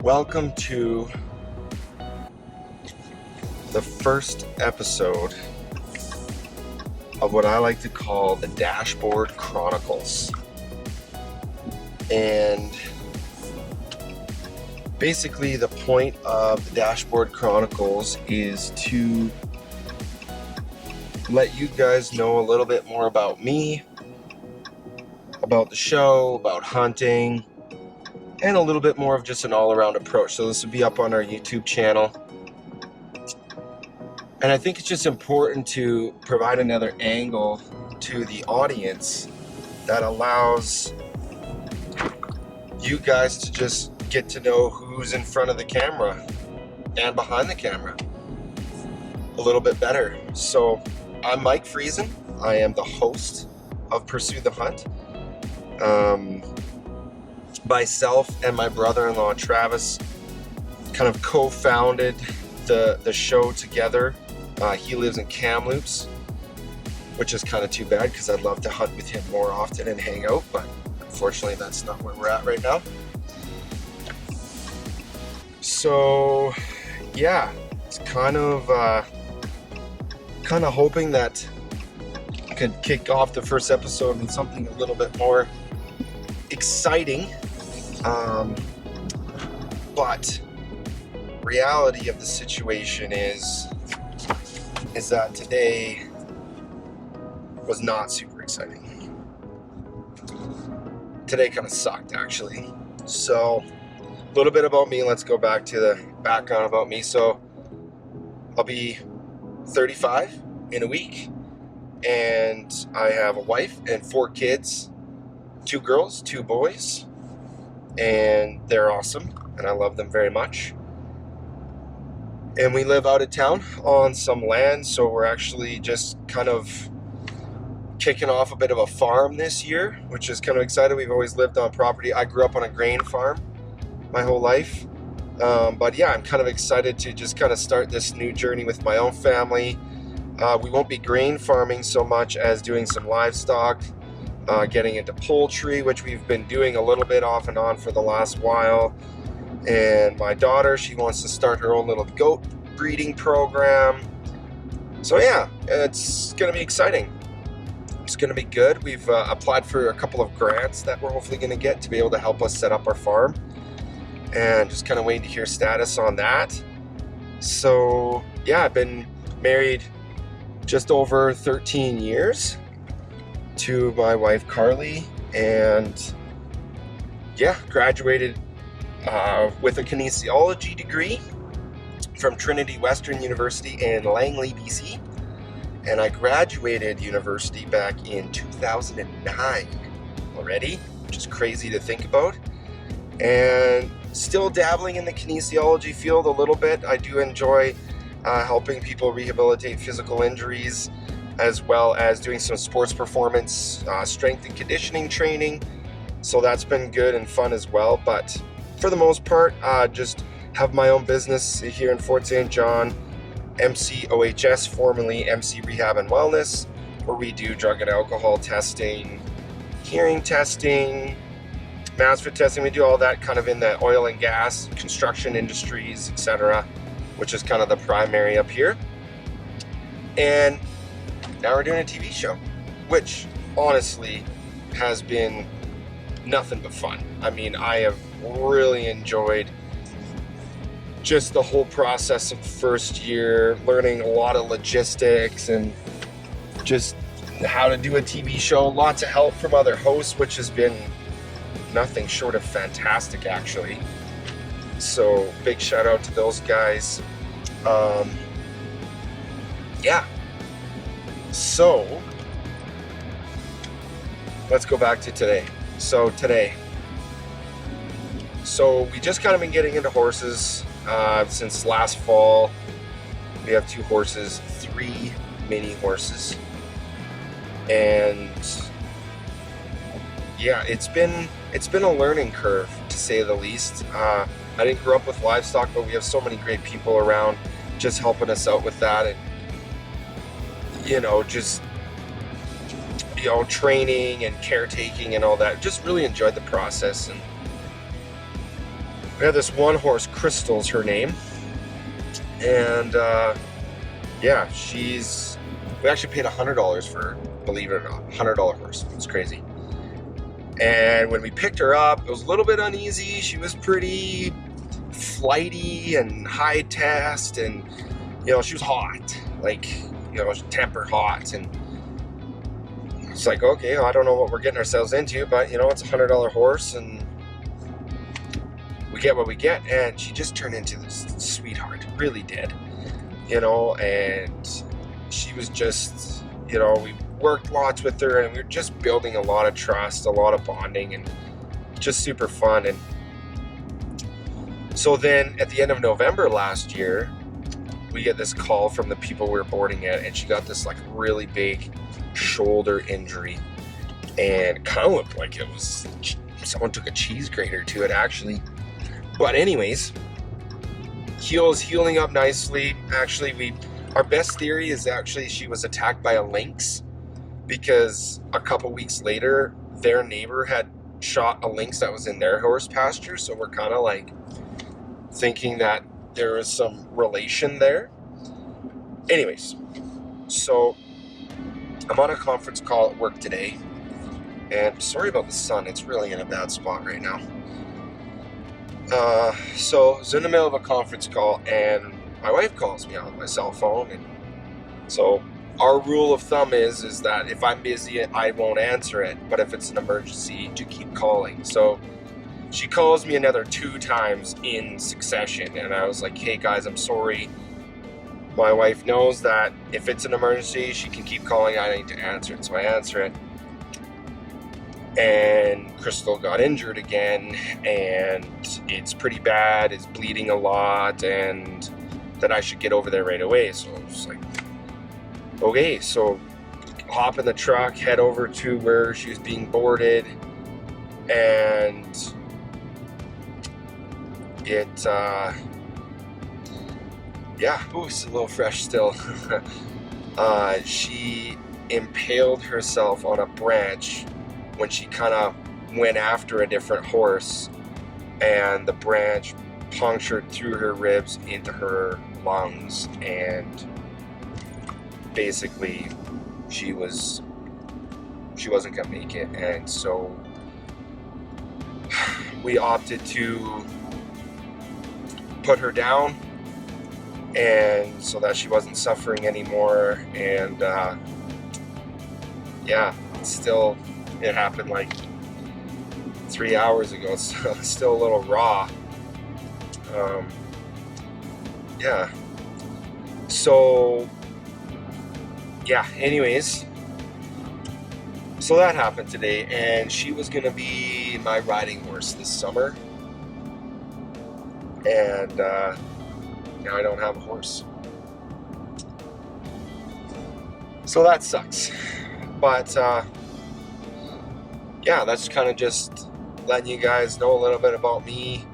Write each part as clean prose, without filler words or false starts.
Welcome to the first episode of what I like to call the Dashboard Chronicles. And basically the point of the Dashboard Chronicles is to let you guys know a little bit more about me, about the show, about hunting, and a little bit more of just an all-around approach. So this will be up on our YouTube channel. And I think it's just important to provide another angle to the audience that allows you guys to just get to know who's in front of the camera and behind the camera a little bit better. So I'm Mike Friesen. I am the host of Pursue the Hunt. Myself and my brother-in-law Travis kind of co-founded the show together. He lives in Kamloops, which is kind of too bad because I'd love to hunt with him more often and hang out, but unfortunately that's not where we're at right now. So yeah, it's kind of hoping that I could kick off the first episode with something a little bit more exciting. But reality of the situation is that today was not super exciting. Today kind of sucked, actually. So a little bit about me. Let's go back to the background about me. So I'll be 35 in a week, and I have a wife and 4 kids, 2 girls, 2 boys, and they're awesome, and I love them very much. And we live out of town on some land, so we're actually just kind of kicking off a bit of a farm this year, which is kind of exciting. We've always lived on property. I grew up on a grain farm my whole life, but yeah, I'm kind of excited to just kind of start this new journey with my own family. We won't be grain farming so much as doing some livestock, getting into poultry, which we've been doing a little bit off and on for the last while. And my daughter, she wants to start her own little goat breeding program. So yeah, it's going to be exciting. It's going to be good. We've applied for a couple of grants that we're hopefully going to get to be able to help us set up our farm. And just kind of waiting to hear status on that. So yeah, I've been married just over 13 years to my wife Carly, and yeah, graduated with a kinesiology degree from Trinity Western University in Langley, BC, and I graduated university back in 2009 already, which is crazy to think about. And still dabbling in the kinesiology field a little bit. I do enjoy helping people rehabilitate physical injuries, as well as doing some sports performance, strength and conditioning training. So that's been good and fun as well. But for the most part, just have my own business here in Fort St. John, MCOHS, formerly MC Rehab and Wellness, where we do drug and alcohol testing, hearing testing, mass fit testing. We do all that kind of in the oil and gas, construction industries, etc., which is kind of the primary up here. And now we're doing a TV show, which honestly has been nothing but fun. I mean, I have really enjoyed just the whole process of the first year, learning a lot of logistics and just how to do a TV show. Lots of help from other hosts, which has been nothing short of fantastic, actually. So big shout out to those guys. Yeah. So let's go back to today. So we just kind of been getting into horses since last fall. We have 2 horses, 3 mini horses, and yeah, it's been a learning curve, to say the least. I didn't grow up with livestock, but we have so many great people around just helping us out with that, and just training and caretaking and all that. Just really enjoyed the process, and We have this one horse, Crystal's her name, and yeah, we actually paid $100 for her, believe it or not, $100 horse. It's crazy. And when we picked her up, it was a little bit uneasy. She was pretty flighty and high test, and she was hot, like temper hot, and it's like, okay, I don't know what we're getting ourselves into, but it's a $100 horse, and we get what we get. And she just turned into this sweetheart, really did, and she was just, we worked lots with her, and we were just building a lot of trust, a lot of bonding, and just super fun. And so then at the end of November last year, we get this call from the people we were boarding at, and she got this like really big shoulder injury, and it kind of looked like it was someone took a cheese grater to it, actually. But anyways, healing up nicely. Actually, our best theory is actually she was attacked by a lynx, because a couple weeks later their neighbor had shot a lynx that was in their horse pasture, so we're kind of like thinking that there is some relation there. Anyways, so I'm on a conference call at work today, and sorry about the sun, it's really in a bad spot right now. So I was in the middle of a conference call, and my wife calls me on my cell phone, and so our rule of thumb is that if I'm busy, I won't answer it, but if it's an emergency, to keep calling. So she calls me another 2 times in succession, and I was like, hey guys, I'm sorry. My wife knows that if it's an emergency, she can keep calling, I need to answer it. So I answer it. And Crystal got injured again, and it's pretty bad, it's bleeding a lot, and that I should get over there right away. So I was like, okay, so hop in the truck, head over to where she was being boarded, and it's a little fresh still. She impaled herself on a branch when she kind of went after a different horse, and the branch punctured through her ribs into her lungs, and basically she wasn't gonna make it. And so we opted to put her down, and so that she wasn't suffering anymore. And it happened like 3 hours ago, so it's still a little raw. Anyways, so that happened today, and she was gonna be my riding horse this summer, and now I don't have a horse, so that sucks. But that's kind of just letting you guys know a little bit about me.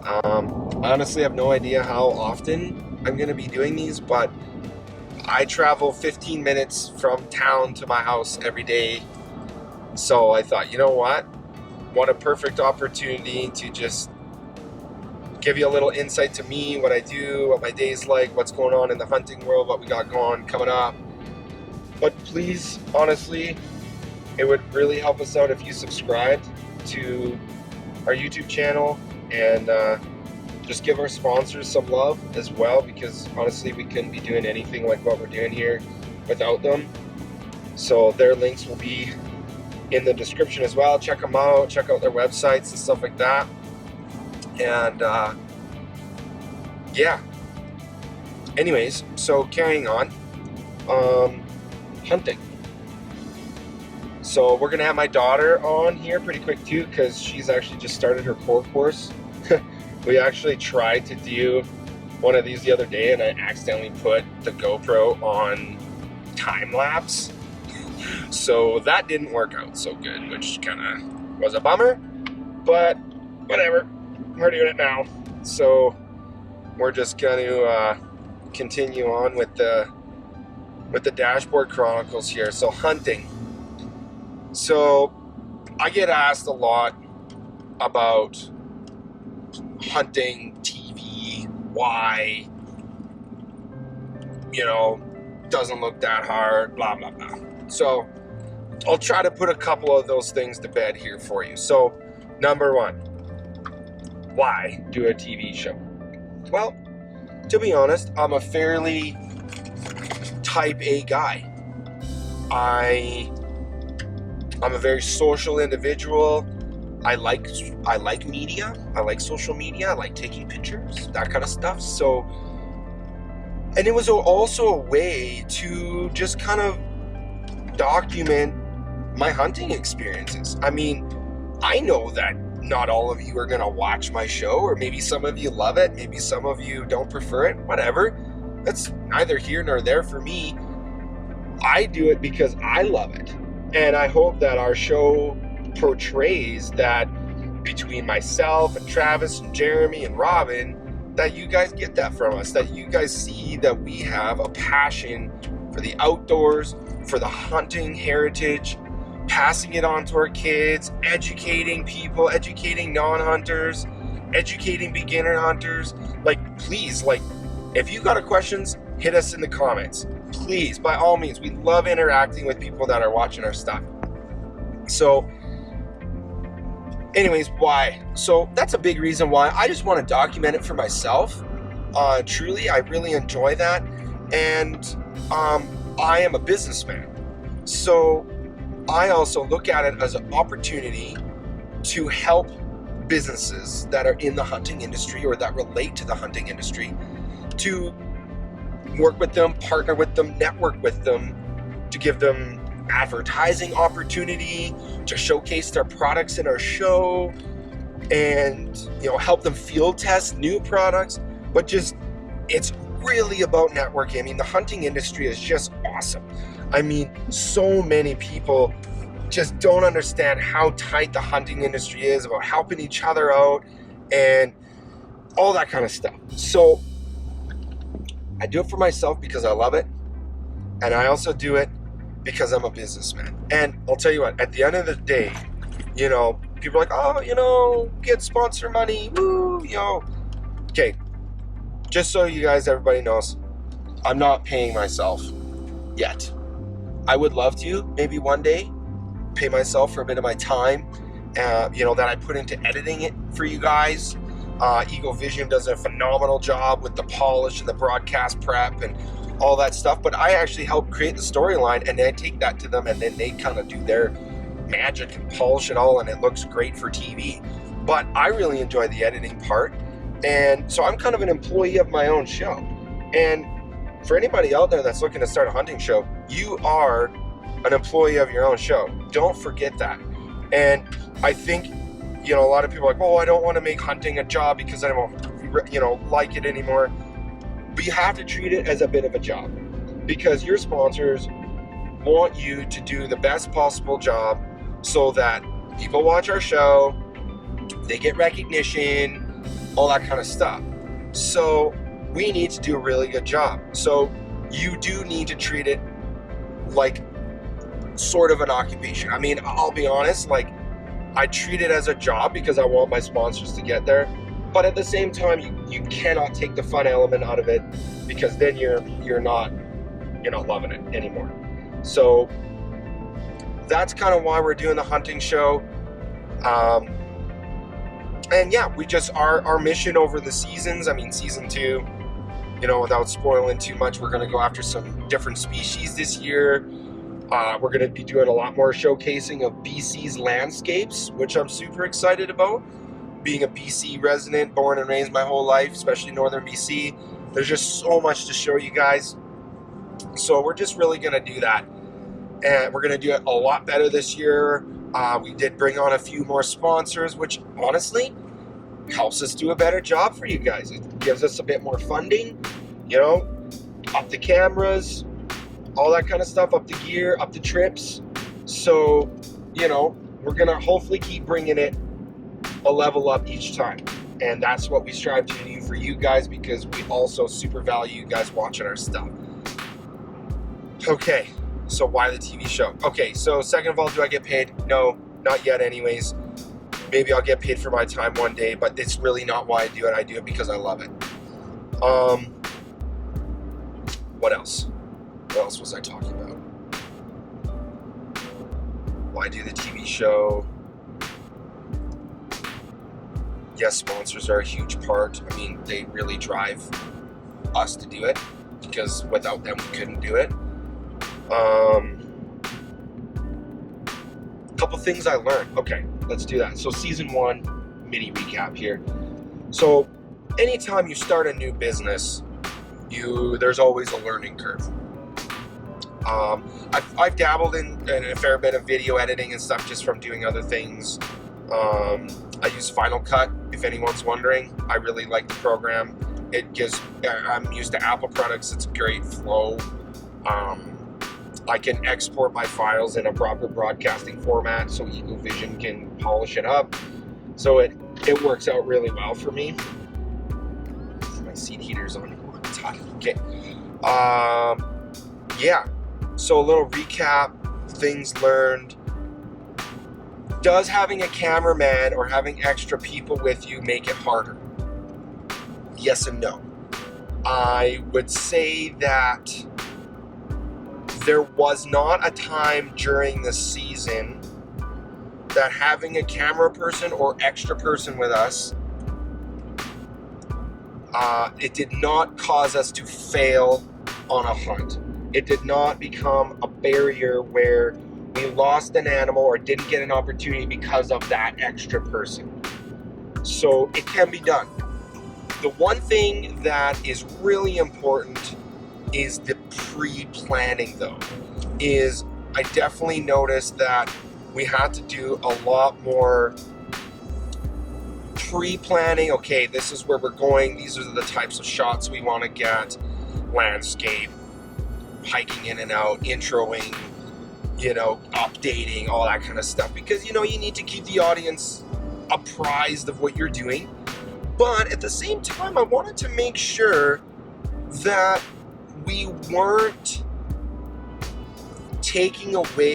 I honestly have no idea how often I'm going to be doing these, but I travel 15 minutes from town to my house every day. So I thought, you know what a perfect opportunity to just give you a little insight to me, what I do, what my day's like, what's going on in the hunting world, what we got coming up. But please, honestly, it would really help us out if you subscribed to our YouTube channel, and just give our sponsors some love as well, because honestly we couldn't be doing anything like what we're doing here without them. So their links will be in the description as well. Check them out, check out their websites and stuff like that. And anyways, so carrying on, hunting. So we're gonna have my daughter on here pretty quick too, because she's actually just started her core course. We actually tried to do one of these the other day, and I accidentally put the GoPro on time lapse, so that didn't work out so good, which kind of was a bummer, but whatever, we're doing it now. So we're just going to continue on with the Dashboard Chronicles here. So hunting. So I get asked a lot about hunting TV, why, doesn't look that hard, blah, blah, blah. So I'll try to put a couple of those things to bed here for you. So number one, why do a TV show? Well, to be honest, I'm a fairly type A guy. I'm a very social individual. I like media. I like social media. I like taking pictures, that kind of stuff. So, and it was also a way to just kind of document my hunting experiences. I mean, I know that not all of you are going to watch my show, or maybe some of you love it, maybe some of you don't prefer it, whatever. That's neither here nor there for me. I do it because I love it. And I hope that our show portrays that between myself and Travis and Jeremy and Robin, that you guys get that from us, that you guys see that we have a passion for the outdoors, for the hunting heritage, passing it on to our kids, educating people, educating non-hunters, educating beginner hunters. Please, if you got questions, hit us in the comments. Please, by all means, we love interacting with people that are watching our stuff. So, anyways, why? So that's a big reason why. I just want to document it for myself. Truly, I really enjoy that. And I am a businessman. So I also look at it as an opportunity to help businesses that are in the hunting industry or that relate to the hunting industry, to work with them, partner with them, network with them, to give them advertising opportunity, to showcase their products in our show, and help them field test new products. But just, it's really about networking. I mean, the hunting industry is just awesome. I mean, so many people just don't understand how tight the hunting industry is about helping each other out and all that kind of stuff. So I do it for myself because I love it, and I also do it because I'm a businessman. And I'll tell you what, at the end of the day, people are like, oh, get sponsor money, woo, Okay, just so you guys, everybody knows, I'm not paying myself yet. I would love to, maybe one day, pay myself for a bit of my time, that I put into editing it for you guys. Eagle Vision does a phenomenal job with the polish and the broadcast prep and all that stuff, but I actually help create the storyline, and then I take that to them, and then they kind of do their magic and polish it all, and it looks great for TV. But I really enjoy the editing part, and so I'm kind of an employee of my own show. And for anybody out there that's looking to start a hunting show, you are an employee of your own show. Don't forget that. And I think a lot of people are like, oh, I don't want to make hunting a job because I don't, like it anymore. But you have to treat it as a bit of a job, because your sponsors want you to do the best possible job so that people watch our show, they get recognition, all that kind of stuff. So we need to do a really good job. So you do need to treat it like sort of an occupation. I mean, I'll be honest, I treat it as a job because I want my sponsors to get there. But at the same time, you cannot take the fun element out of it, because then you're not loving it anymore. So that's kind of why we're doing the hunting show. And yeah, we just our mission over the seasons. I mean, season 2, without spoiling too much, we're going to go after some different species this year. We're going to be doing a lot more showcasing of BC's landscapes, which I'm super excited about. Being a BC resident, born and raised my whole life, especially northern BC, there's just so much to show you guys. So we're just really going to do that. And we're going to do it a lot better this year. We did bring on a few more sponsors, which honestly helps us do a better job for you guys. It gives us a bit more funding, up the cameras, all that kind of stuff, up the gear, up the trips. So, we're going to hopefully keep bringing it a level up each time. And that's what we strive to do for you guys, because we also super value you guys watching our stuff. Okay, so why the TV show? Okay, so second of all, do I get paid? No, not yet anyways. Maybe I'll get paid for my time one day, but it's really not why I do it. I do it because I love it. What else? What else was I talking about? Why do the TV show? Yes, sponsors are a huge part. I mean, they really drive us to do it, because without them, we couldn't do it. Couple things I learned. Okay, let's do that. So season 1, mini recap here. So anytime you start a new business, there's always a learning curve. I've dabbled in a fair bit of video editing and stuff just from doing other things. I use Final Cut, if anyone's wondering. I really like the program. I'm used to Apple products. It's a great flow. I can export my files in a proper broadcasting format so Eagle Vision can polish it up. So it works out really well for me. My seat heater's on. It's hot. Okay. Yeah. So a little recap, things learned. Does having a cameraman or having extra people with you make it harder? Yes and no. I would say that there was not a time during the season that having a camera person or extra person with us, it did not cause us to fail on a hunt. It did not become a barrier where we lost an animal or didn't get an opportunity because of that extra person. So it can be done. The one thing that is really important is the pre-planning, though. I definitely noticed that we had to do a lot more pre-planning. Okay, this is where we're going. These are the types of shots we want to get. Landscape, hiking in and out, introing, updating, all that kind of stuff. Because, you need to keep the audience apprised of what you're doing. But at the same time, I wanted to make sure that we weren't taking away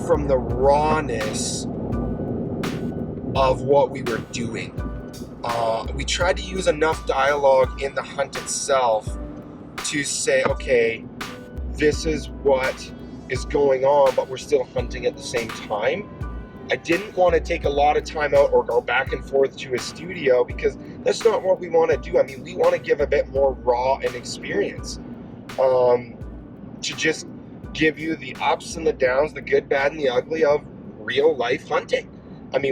from the rawness of what we were doing. We tried to use enough dialogue in the hunt itself to say, okay, this is what is going on, but we're still hunting at the same time. I didn't want to take a lot of time out or go back and forth to a studio, because that's not what we want to do. I mean, we want to give a bit more raw and experience, to just give you the ups and the downs, the good, bad, and the ugly of real life hunting.